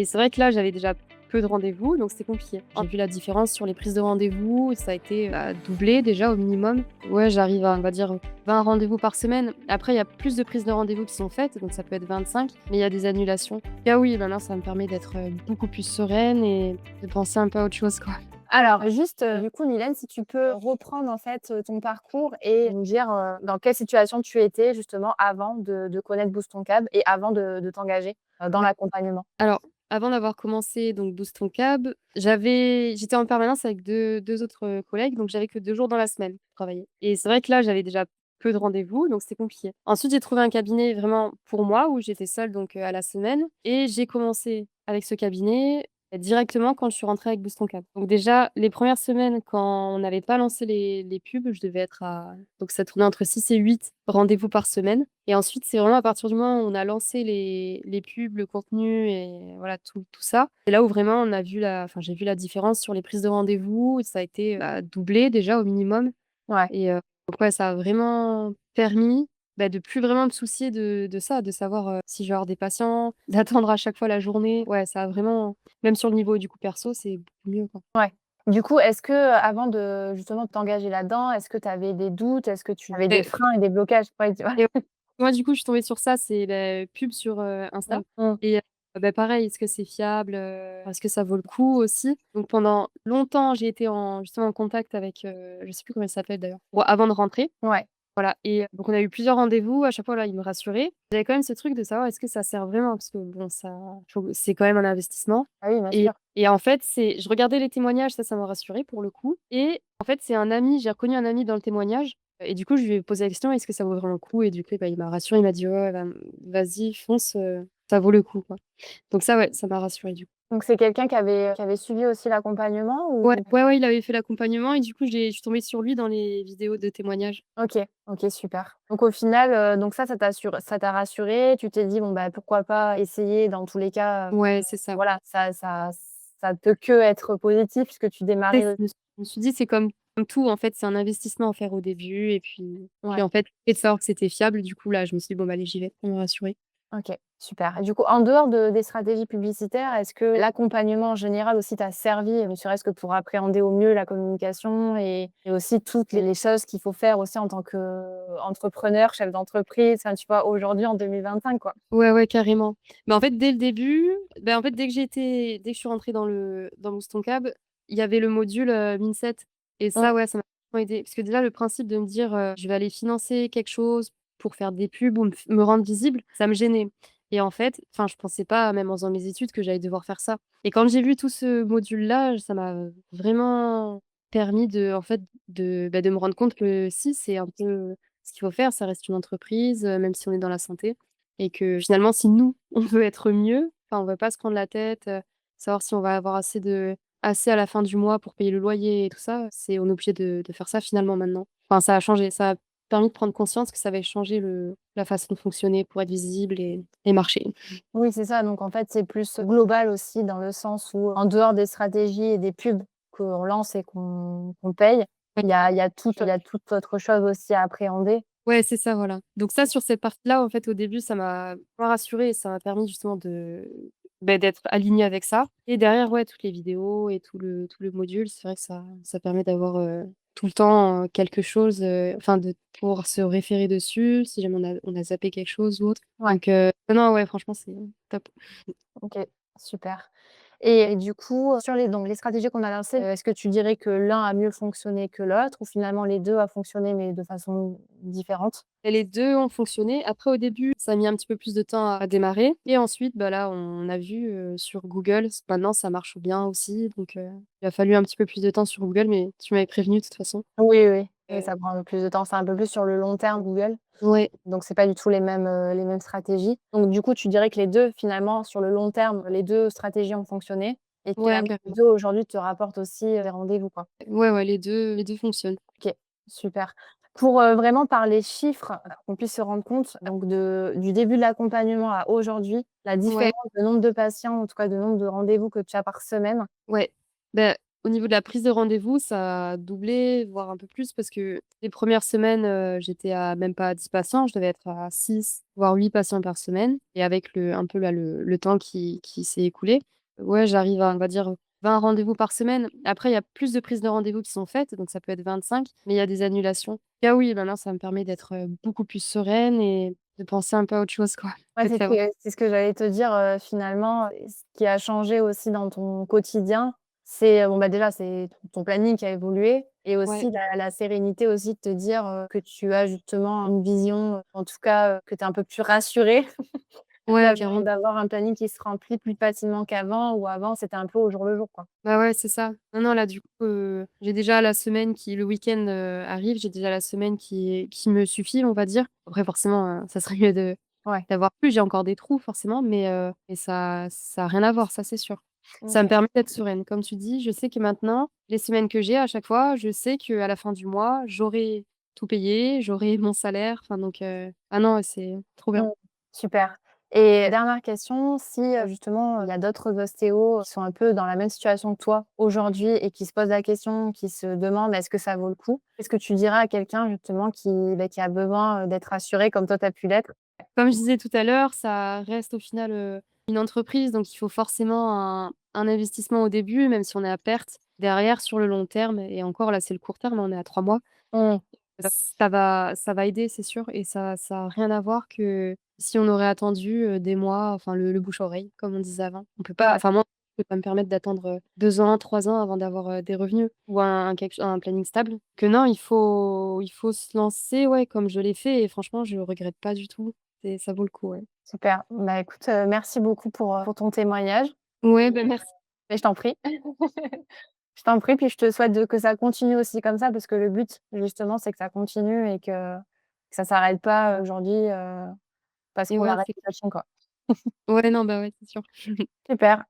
Et c'est vrai que là, j'avais déjà peu de rendez-vous, donc c'était compliqué. J'ai vu la différence sur les prises de rendez-vous, ça a été, doublé déjà au minimum. Ouais, j'arrive à, on va dire, 20 rendez-vous par semaine. Après, il y a plus de prises de rendez-vous qui sont faites, donc ça peut être 25, mais il y a des annulations. Ah oui, maintenant ça me permet d'être, beaucoup plus sereine et de penser un peu à autre chose, quoi. Alors juste, du coup, Mylène, si tu peux reprendre en fait, ton parcours et nous dire, dans quelle situation tu étais justement avant de connaître Boost ton Cab et avant de t'engager, dans Ouais. l'accompagnement? Alors, avant d'avoir commencé donc Boost ton Cab, j'étais en permanence avec deux autres, collègues, donc j'avais que 2 jours dans la semaine pour travailler et c'est vrai que là, j'avais déjà peu de rendez-vous, donc c'était compliqué. Ensuite, j'ai trouvé un cabinet vraiment pour moi où j'étais seule donc, à la semaine et j'ai commencé avec ce cabinet directement quand je suis rentrée avec Boost ton Cab. Donc déjà, les premières semaines quand on n'avait pas lancé les pubs, je devais être à donc ça tournait entre 6 et 8 rendez-vous par semaine et ensuite, c'est vraiment à partir du moment où on a lancé les pubs, le contenu et voilà tout ça, c'est là où vraiment on a vu j'ai vu la différence sur les prises de rendez-vous. Ça a été, doublé déjà au minimum Ouais. et donc ouais, ça a vraiment permis, de plus vraiment me soucier de ça, de savoir, si je vais avoir des patients, d'attendre à chaque fois la journée. Ouais, ça a vraiment même sur le niveau du coup perso, c'est beaucoup mieux, quoi. Ouais. Du coup, est-ce que, avant de justement t'engager là-dedans, est-ce que tu avais des doutes? Est-ce que tu avais des Et freins et des blocages? Ouais, tu vois? et moi, du coup, je suis tombée sur ça, c'est pub sur, Insta Mmh. et pareil, est-ce que c'est fiable, est-ce que ça vaut le coup aussi? Donc pendant longtemps, j'ai été justement en contact avec, je sais plus comment elle s'appelle d'ailleurs, bon, avant de rentrer, Ouais. voilà et donc on a eu plusieurs rendez-vous. À chaque fois, là, il me rassurait. J'avais quand même ce truc de savoir est-ce que ça sert vraiment? Parce que bon, c'est quand même un investissement Ah oui, bien et sûr. en fait, je regardais les témoignages, ça m'a rassurée pour le coup et en fait, c'est un ami, j'ai reconnu un ami dans le témoignage et du coup, je lui ai posé la question: «Est-ce que ça vaut vraiment le coup?» et du coup, il m'a rassuré, il m'a dit: «Ouais, ouais, vas-y, fonce, ça vaut le coup, quoi». Donc ça, ouais, ça m'a rassurée du coup. Donc c'est quelqu'un qui avait suivi aussi l'accompagnement Ouais, ou? ouais, ouais, il avait fait l'accompagnement et du coup, je suis tombée sur lui dans les vidéos de témoignages. OK, OK, super. Donc au final, donc ça t'a rassuré. Tu t'es dit: «Bon, bah, pourquoi pas essayer dans tous les cas», Ouais, c'est ça. voilà, ça peut que être positif puisque tu Et démarrais. je me suis dit: «C'est comme tout, en fait, c'est un investissement à faire au début» et puis, Ouais. en fait, et de savoir que c'était fiable, du coup, là, je me suis dit: «Bon, bah, allez, j'y vais», pour me rassurer. OK, super. Et du coup, en dehors des stratégies publicitaires, est-ce que l'accompagnement en général aussi t'a servi, ne serait-ce que pour appréhender au mieux la communication et aussi toutes les choses qu'il faut faire aussi en tant qu'entrepreneur, chef d'entreprise, enfin, tu vois, aujourd'hui en 2025, quoi? Ouais, ouais, carrément. En fait, dès le début, en fait, dès que je suis rentrée dans Boston Cab, il y avait le module, Mindset et Mmh. ça, ouais, ça m'a vachement aidée. Parce que déjà, le principe de me dire, «Je vais aller financer quelque chose pour faire des pubs ou me rendre visible», ça me gênait et en fait, enfin, je pensais pas, même en faisant mes études, que j'allais devoir faire ça et quand j'ai vu tout ce module-là, ça m'a vraiment permis en fait, de me rendre compte que si, c'est un peu ce qu'il faut faire. Ça reste une entreprise, même si on est dans la santé et que finalement, si nous, on veut être mieux, enfin, on va pas se prendre la tête, savoir si on va avoir assez à la fin du mois pour payer le loyer et tout ça, on est obligé de faire ça finalement maintenant. Enfin, ça a changé, ça a permis de prendre conscience que ça avait changé la façon de fonctionner pour être visible et marcher. Oui, c'est ça, donc en fait, c'est plus global aussi dans le sens où, en dehors des stratégies et des pubs qu'on lance et qu'on paye, Ouais. il y a toute autre chose aussi à appréhender. Ouais, c'est ça, voilà. Donc ça, sur cette partie-là, en fait, au début, ça m'a pas rassurée et ça m'a permis justement d'être alignée avec ça et derrière, ouais, toutes les vidéos et tout le module, c'est vrai que ça permet d'avoir, tout le temps, quelque chose, enfin, de pouvoir se référer dessus si jamais on a zappé quelque chose ou autre. Ouais. Donc non, ouais, franchement, c'est top. OK, super. Et du coup, sur les stratégies qu'on a lancées, est-ce que tu dirais que l'un a mieux fonctionné que l'autre ou finalement les 2 a fonctionné mais de façon différente? Et les 2 ont fonctionné. Après, au début, ça a mis un petit peu plus de temps à démarrer et ensuite, là, on a vu, sur Google, maintenant ça marche bien aussi donc il a fallu un petit peu plus de temps sur Google mais tu m'avais prévenue de toute façon. Oui, oui, oui, Heu, ça prend un peu plus de temps, c'est un peu plus sur le long terme Google, ouais, donc c'est pas du tout les mêmes stratégies. Donc du coup, tu dirais que les 2 finalement sur le long terme, les 2 stratégies ont fonctionné et ouais, finalement les carrément. 2 aujourd'hui te rapportent aussi, des rendez-vous, quoi? Ouais, ouais, les deux fonctionnent. OK, super. Pour, vraiment parler chiffres, pour qu'on puisse se rendre compte donc du début de l'accompagnement à aujourd'hui, la différence Ouais, de nombre de patients, en tout cas de nombre de rendez-vous que tu as par semaine. ouais. Bah, Au niveau de la prise de rendez-vous, ça a doublé, voire un peu plus parce que les premières semaines, j'étais à même pas 10 patients, je devais être à 6 voire 8 patients par semaine et avec le un peu là le temps qui s'est écoulé, ouais, j'arrive à, on va dire, 20 rendez-vous par semaine. Après, il y a plus de prises de rendez-vous qui sont faites, donc ça peut être 25, mais il y a des annulations. Ah oui, maintenant ça me permet d'être, beaucoup plus sereine et de penser un peu à autre chose, quoi. Ouais, De savoir c'est ce que j'allais te dire, finalement, ce qui a changé aussi dans ton quotidien, c'est, bon, bah, déjà, c'est ton planning qui a évolué et ouais, aussi la sérénité aussi de te dire, que tu as justement une vision, en tout cas, que tu es un peu plus rassurée ouais, carrément. d'avoir un planning qui se remplit plus facilement qu'avant, où avant c'était un peu au jour le jour, quoi. Bah, ouais, c'est ça. Non, non, là, du coup, j'ai déjà la semaine qui le week-end, arrive, j'ai déjà la semaine qui me suffit, on va dire. Après forcément, ça serait mieux de Ouais, d'avoir plus, j'ai encore des trous forcément, mais ça a rien à voir, ça, c'est sûr. Ça me OK. permet d'être sereine. Comme tu dis, je sais que maintenant, les semaines que j'ai, à chaque fois, je sais qu'à la fin du mois, j'aurai tout payé, j'aurai mon salaire, enfin donc ah non, c'est trop bien. Mmh. Super et dernière question, si, justement, il y a d'autres ostéos qui sont un peu dans la même situation que toi aujourd'hui et qui se posent la question, qui se demandent: «Est-ce que ça vaut le coup?» Qu'est-ce que tu dirais à quelqu'un justement qui a besoin, d'être rassuré comme toi tu as pu l'être? Comme je disais tout à l'heure, ça reste au final, une entreprise, donc il faut forcément un investissement au début, même si on est à perte. Derrière, sur le long terme et encore là, c'est le court terme, on est à 3 mois, Mmh. ça va aider, c'est sûr et ça a rien à voir que si on aurait attendu, des mois, enfin le bouche-oreille, comme on disait avant. On peut pas Ouais, enfin moi, je peux pas me permettre d'attendre, 2 ans, 3 ans avant d'avoir, des revenus ou un planning stable. Que non, il faut se lancer, ouais, comme je l'ai fait et franchement, je regrette pas du tout. Ça vaut le coup, ouais. super. Bah, écoute, merci beaucoup pour ton témoignage Ouais, bah, merci. et je t'en prie. Je t'en prie, puis je te souhaite que ça continue aussi comme ça parce que le but justement, c'est que ça continue et que ça s'arrête pas, aujourd'hui, parce Et pour la ouais, c'est réputation, quoi. ouais, non, bah, ouais, c'est sûr. Super.